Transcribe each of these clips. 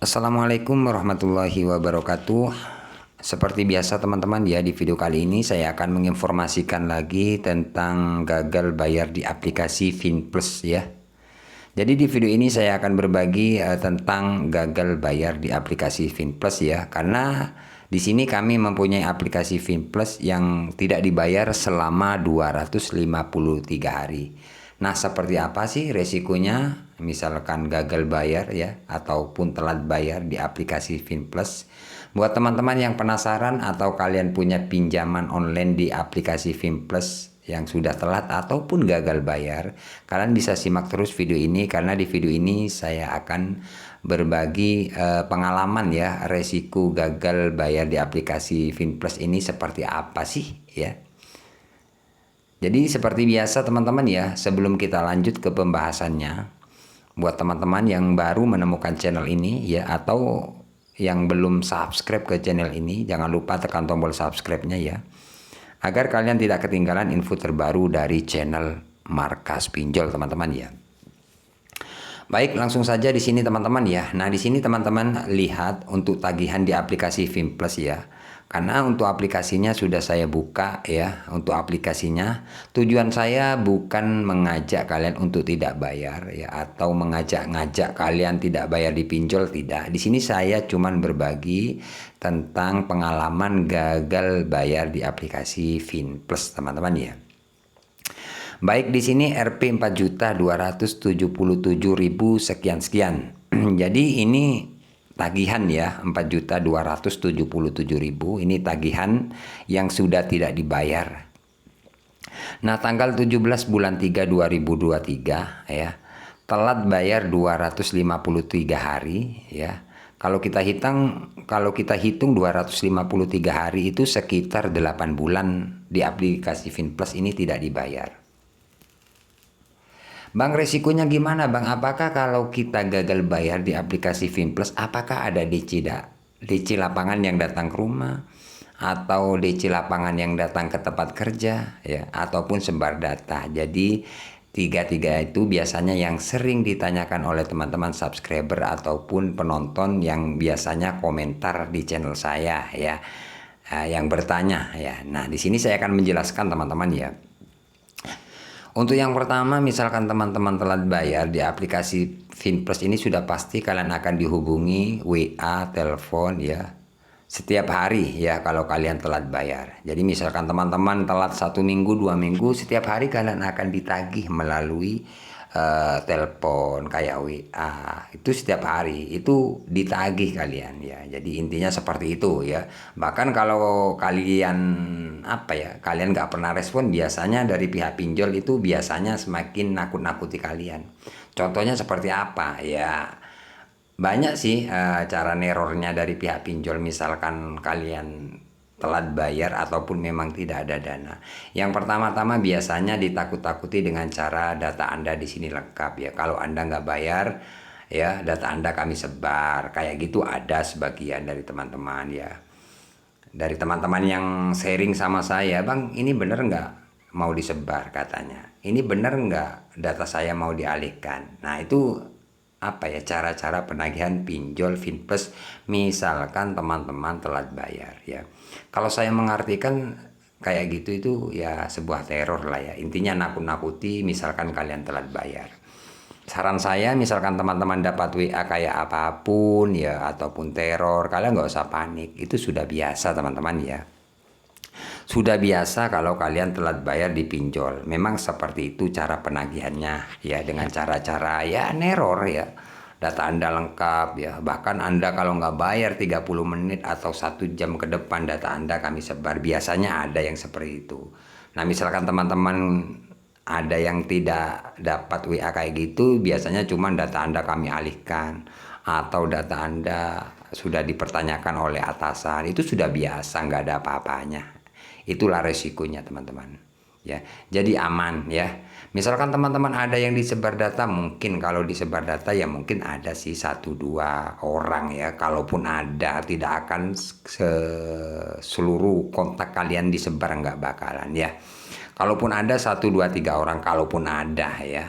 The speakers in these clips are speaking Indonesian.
Assalamualaikum warahmatullahi wabarakatuh. Seperti biasa teman-teman ya, di video kali ini saya akan menginformasikan lagi tentang gagal bayar di aplikasi Finplus ya. Jadi di video ini saya akan berbagi tentang gagal bayar di aplikasi Finplus ya. Karena di sini kami mempunyai aplikasi Finplus yang tidak dibayar selama 253 hari. Nah, seperti apa sih resikonya misalkan gagal bayar ya ataupun telat bayar di aplikasi Finplus? Buat teman-teman yang penasaran atau kalian punya pinjaman online di aplikasi Finplus yang sudah telat ataupun gagal bayar, kalian bisa simak terus video ini karena di video ini saya akan berbagi pengalaman ya, resiko gagal bayar di aplikasi Finplus ini seperti apa sih ya. Jadi seperti biasa teman-teman ya, sebelum kita lanjut ke pembahasannya, buat teman-teman yang baru menemukan channel ini ya, atau yang belum subscribe ke channel ini, jangan lupa tekan tombol subscribe-nya ya, agar kalian tidak ketinggalan info terbaru dari channel Markas Pinjol teman-teman ya. Baik, langsung saja di sini teman-teman ya. Nah, di sini teman-teman lihat untuk tagihan di aplikasi Finplus ya. Karena untuk aplikasinya sudah saya buka ya. Untuk aplikasinya tujuan saya bukan mengajak kalian untuk tidak bayar ya, atau ngajak kalian tidak bayar di pinjol, tidak. Di sini saya cuman berbagi tentang pengalaman gagal bayar di aplikasi Finplus teman-teman ya. Baik, di sini Rp 4.277.000 sekian. Jadi ini tagihan ya, 4.277.000 ini tagihan yang sudah tidak dibayar. Nah, tanggal 17 bulan 3 2023 ya, telat bayar 253 hari ya. Kalau kita hitung 253 hari itu sekitar 8 bulan di aplikasi Finplus ini tidak dibayar. Bang, resikonya gimana Bang? Apakah kalau kita gagal bayar di aplikasi Finplus, apakah ada DC lapangan yang datang ke rumah? Atau DC lapangan yang datang ke tempat kerja? Ya, ataupun sebar data. Jadi, tiga-tiga itu biasanya yang sering ditanyakan oleh teman-teman subscriber ataupun penonton yang biasanya komentar di channel saya ya. Yang bertanya ya. Nah, di sini saya akan menjelaskan teman-teman ya. Untuk yang pertama, misalkan teman-teman telat bayar di aplikasi Finplus ini, sudah pasti kalian akan dihubungi WA, telepon ya, setiap hari ya kalau kalian telat bayar. Jadi misalkan teman-teman telat 1 minggu, 2 minggu, setiap hari kalian akan ditagih melalui telepon kayak WA. Itu setiap hari itu ditagih kalian ya. Jadi intinya seperti itu ya. Bahkan kalau kalian kalian nggak pernah respon, biasanya dari pihak pinjol itu biasanya semakin nakut-nakuti kalian. Contohnya seperti apa ya, banyak sih cara nerornya dari pihak pinjol. Misalkan kalian telat bayar ataupun memang tidak ada dana, yang pertama-tama biasanya ditakut-takuti dengan cara data Anda di sini lengkap ya. Kalau Anda nggak bayar ya, data Anda kami sebar, kayak gitu. Ada sebagian dari teman-teman ya, dari teman-teman yang sharing sama saya, Bang ini bener nggak mau disebar, katanya ini bener nggak data saya mau dialihkan. Nah, itu cara-cara penagihan pinjol Finplus misalkan teman-teman telat bayar ya. Kalau saya mengartikan kayak gitu itu ya sebuah teror lah ya, intinya nakut-nakuti misalkan kalian telat bayar. Saran saya, misalkan teman-teman dapat WA kayak apapun ya ataupun teror, kalian nggak usah panik, itu sudah biasa teman-teman ya. Sudah biasa kalau kalian telat bayar di pinjol. Memang seperti itu cara penagihannya ya, dengan cara-cara ya neror ya. Data Anda lengkap ya. Bahkan Anda kalau nggak bayar 30 menit atau 1 jam ke depan, data Anda kami sebar. Biasanya ada yang seperti itu. Nah, misalkan teman-teman ada yang tidak dapat WA kayak gitu, biasanya cuma data Anda kami alihkan atau data Anda sudah dipertanyakan oleh atasan. Itu sudah biasa, nggak ada apa-apanya. Itulah resikonya teman-teman ya. Jadi aman ya. Misalkan teman-teman ada yang disebar data, mungkin kalau disebar data ya mungkin ada sih 1-2 orang ya. Kalaupun ada, tidak akan seluruh kontak kalian disebar, nggak bakalan ya. Kalaupun ada 1, 2, 3 orang, kalaupun ada ya.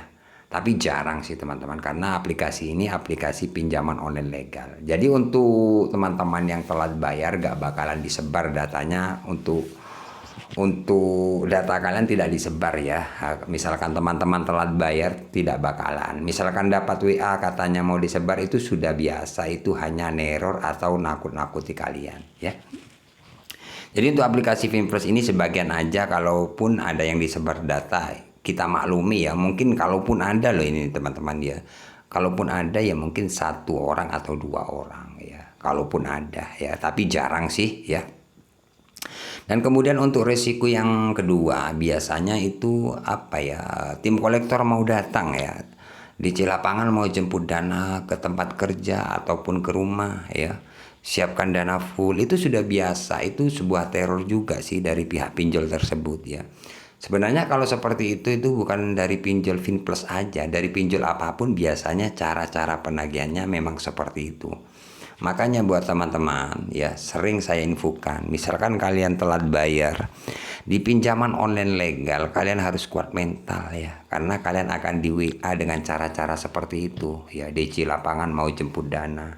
Tapi jarang sih teman-teman, karena aplikasi ini aplikasi pinjaman online legal. Jadi untuk teman-teman yang telat bayar gak bakalan disebar datanya, untuk data kalian tidak disebar ya. Misalkan teman-teman telat bayar tidak bakalan. Misalkan dapat WA katanya mau disebar, itu sudah biasa, itu hanya neror atau nakut-nakuti kalian ya. Jadi untuk aplikasi Finplus ini sebagian aja, kalaupun ada yang disebar data kita maklumi ya. Mungkin kalaupun ada loh ini teman-teman ya. Kalaupun ada ya mungkin 1 orang atau 2 orang ya. Kalaupun ada ya, tapi jarang sih ya. Dan kemudian untuk resiko yang kedua, biasanya itu apa ya, tim kolektor mau datang ya, di lapangan mau jemput dana ke tempat kerja ataupun ke rumah ya, siapkan dana full, itu sudah biasa. Itu sebuah teror juga sih dari pihak pinjol tersebut ya. Sebenarnya kalau seperti itu bukan dari pinjol Finplus aja, dari pinjol apapun biasanya cara-cara penagihannya memang seperti itu. Makanya buat teman-teman ya, sering saya infokan, misalkan kalian telat bayar di pinjaman online legal, kalian harus kuat mental ya, karena kalian akan di WA dengan cara-cara seperti itu ya. DC lapangan mau jemput dana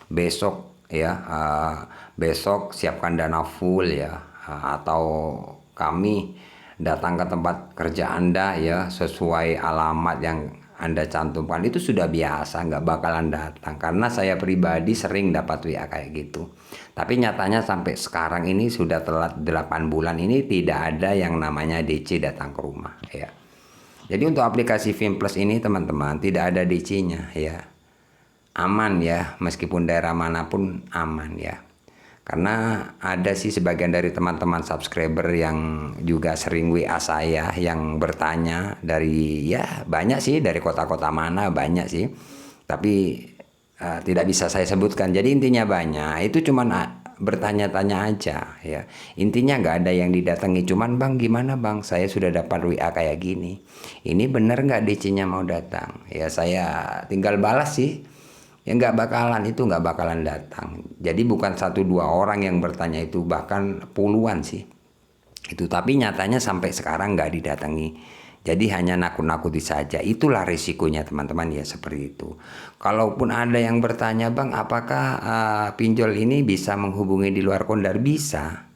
besok ya, besok siapkan dana full ya, atau kami datang ke tempat kerja Anda ya sesuai alamat yang Anda cantumkan. Itu sudah biasa, nggak bakalan datang. Karena saya pribadi sering dapat WA kayak gitu. Tapi nyatanya sampai sekarang ini sudah telat 8 bulan ini tidak ada yang namanya DC datang ke rumah ya. Jadi untuk aplikasi Finplus ini teman-teman tidak ada DC-nya ya. Aman ya, meskipun daerah manapun aman ya. Karena ada sih sebagian dari teman-teman subscriber yang juga sering WA saya yang bertanya dari ya banyak sih, dari kota-kota mana banyak sih. Tapi tidak bisa saya sebutkan. Jadi intinya banyak, itu cuman bertanya-tanya aja ya. Intinya nggak ada yang didatangi, cuman bang gimana bang, saya sudah dapat WA kayak gini. Ini bener nggak DC-nya mau datang? Ya saya tinggal balas sih. Ya nggak bakalan datang. Jadi bukan 1-2 orang yang bertanya itu, bahkan puluhan sih itu. Tapi nyatanya sampai sekarang nggak didatangi. Jadi hanya nakut-nakuti saja. Itulah risikonya teman-teman ya, seperti itu. Kalaupun ada yang bertanya bang, apakah pinjol ini bisa menghubungi di luar Kondar? Bisa,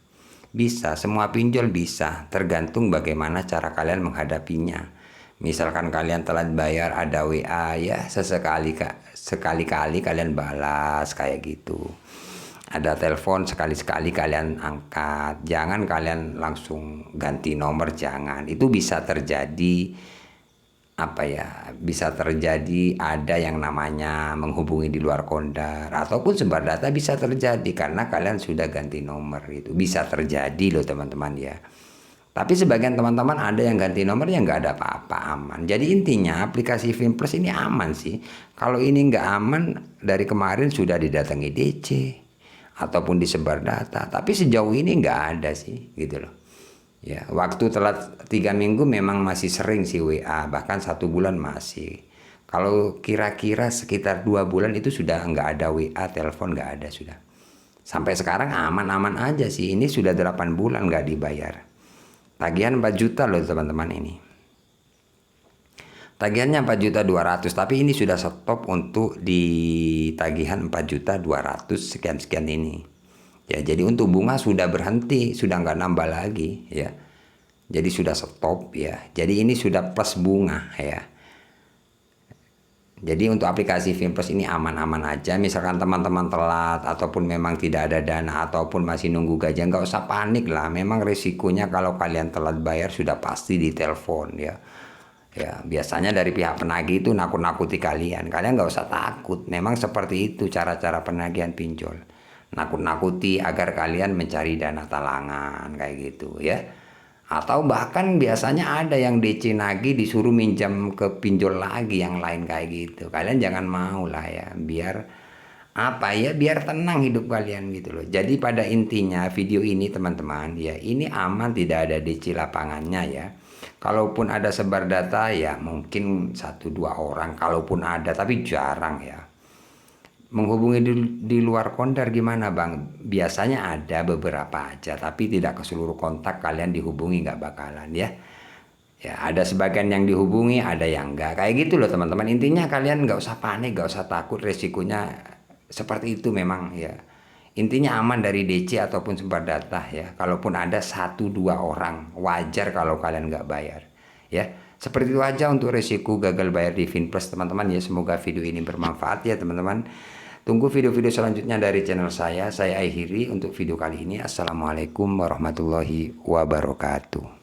semua pinjol bisa, tergantung bagaimana cara kalian menghadapinya. Misalkan kalian telat bayar, ada WA ya, sekali-kali kalian balas kayak gitu. Ada telepon, sekali-sekali kalian angkat. Jangan kalian langsung ganti nomor, jangan. Itu bisa terjadi apa ya? Bisa terjadi ada yang namanya menghubungi di luar Kondar ataupun sebar data, bisa terjadi karena kalian sudah ganti nomor. Itu bisa terjadi loh teman-teman ya. Tapi sebagian teman-teman ada yang ganti nomor yang nggak ada apa-apa, aman. Jadi intinya aplikasi Finplus ini aman sih. Kalau ini nggak aman, dari kemarin sudah didatangi DC ataupun disebar data. Tapi sejauh ini nggak ada sih gitu loh. Ya, waktu telat 3 minggu memang masih sering sih WA, bahkan 1 bulan masih. Kalau kira-kira sekitar 2 bulan itu sudah nggak ada WA, telepon nggak ada sudah. Sampai sekarang aman-aman aja sih. Ini sudah 8 bulan nggak dibayar. Tagihan 4 juta loh teman-teman ini. Tagihannya 4.200.000, tapi ini sudah stop untuk di tagihan 4.200.000 sekian-sekian ini. Ya, jadi untuk bunga sudah berhenti, sudah nggak nambah lagi ya. Jadi sudah stop ya. Jadi ini sudah plus bunga ya. Jadi untuk aplikasi Finplus ini aman-aman aja. Misalkan teman-teman telat ataupun memang tidak ada dana ataupun masih nunggu gajian, nggak usah panik lah. Memang risikonya kalau kalian telat bayar sudah pasti ditelepon ya. Ya biasanya dari pihak penagih itu nakut-nakuti kalian. Kalian nggak usah takut. Memang seperti itu cara-cara penagihan pinjol. Nakut-nakuti agar kalian mencari dana talangan kayak gitu ya. Atau bahkan biasanya ada yang DC nagih disuruh minjam ke pinjol lagi yang lain kayak gitu. Kalian jangan mau lah ya, biar apa ya, biar tenang hidup kalian gitu loh. Jadi pada intinya video ini teman-teman ya, ini aman, tidak ada DC lapangannya ya. Kalaupun ada sebar data ya mungkin 1-2 orang, kalaupun ada, tapi jarang ya. Menghubungi di luar Kondar gimana bang? Biasanya ada beberapa aja, tapi tidak ke seluruh kontak kalian dihubungi, nggak bakalan ya. Ya, ada sebagian yang dihubungi, ada yang enggak. Kayak gitu loh teman-teman. Intinya kalian nggak usah panik, nggak usah takut, resikonya seperti itu memang ya. Intinya aman dari DC ataupun sumber data ya. Kalaupun ada 1-2 orang, wajar kalau kalian nggak bayar. Ya, seperti itu aja untuk resiko gagal bayar di Finplus teman-teman ya. Semoga video ini bermanfaat ya teman-teman. Tunggu video-video selanjutnya dari channel saya. Saya akhiri untuk video kali ini. Assalamualaikum warahmatullahi wabarakatuh.